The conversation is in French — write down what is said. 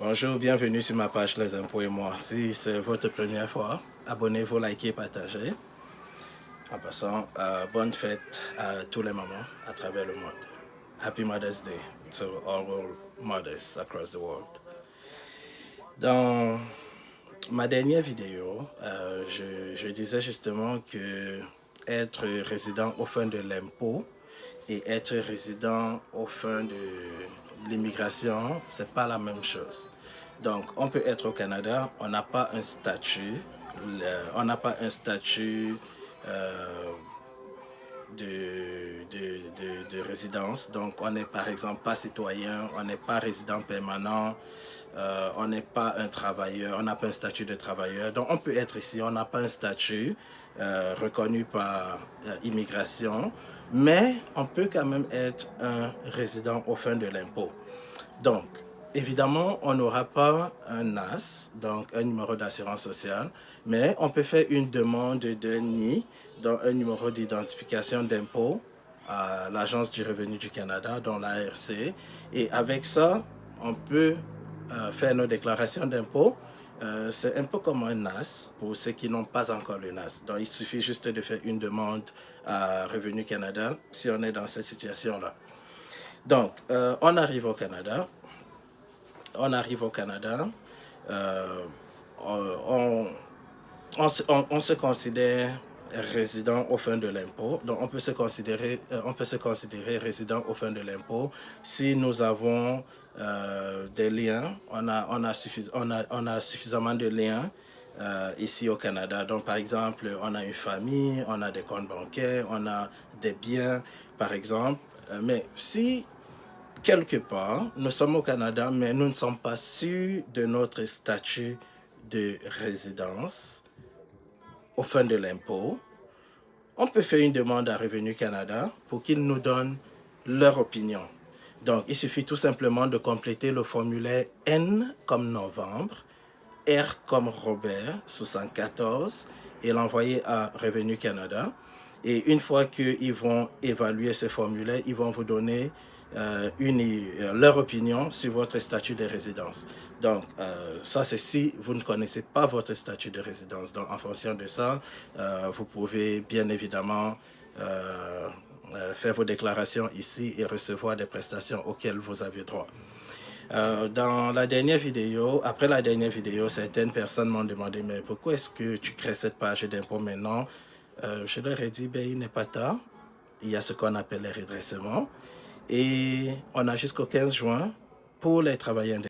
Bonjour, bienvenue sur ma page Les Impôts et moi. Si c'est votre première fois, abonnez-vous, likez, partagez. En passant, bonne fête à tous les mamans à travers le monde. Happy Mother's Day to all mothers across the world. Dans ma dernière vidéo, je disais justement que être résident au fin de l'impôt et être résident au fin de l'immigration, c'est pas la même chose. Donc, on peut être au Canada, on n'a pas un statut, on n'a pas un statut de résidence. Donc, on n'est par exemple pas citoyen, on n'est pas résident permanent, on n'est pas un travailleur, on n'a pas un statut de travailleur. Donc, on peut être ici, on n'a pas un statut reconnu par immigration, mais on peut quand même être un résident au fin de l'impôt. Donc, évidemment, on n'aura pas un NAS, donc un numéro d'assurance sociale, mais on peut faire une demande de NI, donc un numéro d'identification d'impôt à l'Agence du revenu du Canada, dont l'ARC. Et avec ça, on peut faire nos déclarations d'impôt. C'est un peu comme un NAS pour ceux qui n'ont pas encore le NAS. Donc, il suffit juste de faire une demande à Revenu Canada si on est dans cette situation-là. Donc, on arrive au Canada. On se considère résident au fin de l'impôt. Donc, on peut se considérer résident au fin de l'impôt si nous avons des liens. On a suffisamment de liens ici au Canada. Donc, par exemple, on a une famille, on a des comptes bancaires, on a des biens, par exemple. Mais si quelque part, nous sommes au Canada, mais nous ne sommes pas sûrs de notre statut de résidence au fin de l'impôt, on peut faire une demande à Revenu Canada pour qu'ils nous donnent leur opinion. Donc, il suffit tout simplement de compléter le formulaire N comme novembre, R comme Robert, 74, et l'envoyer à Revenu Canada. Et une fois qu'ils vont évaluer ce formulaire, ils vont vous donner leur opinion sur votre statut de résidence. Donc, ça, c'est si vous ne connaissez pas votre statut de résidence. Donc, en fonction de ça, vous pouvez bien évidemment faire vos déclarations ici et recevoir des prestations auxquelles vous avez droit. Dans la dernière vidéo, après la dernière vidéo, certaines personnes m'ont demandé « Mais pourquoi est-ce que tu crées cette page d'impôt maintenant ?» Je leur ai dit « Ben, il n'est pas tard. Il y a ce qu'on appelle les redressements. Et on a jusqu'au 15 juin pour les travailleurs indépendants. »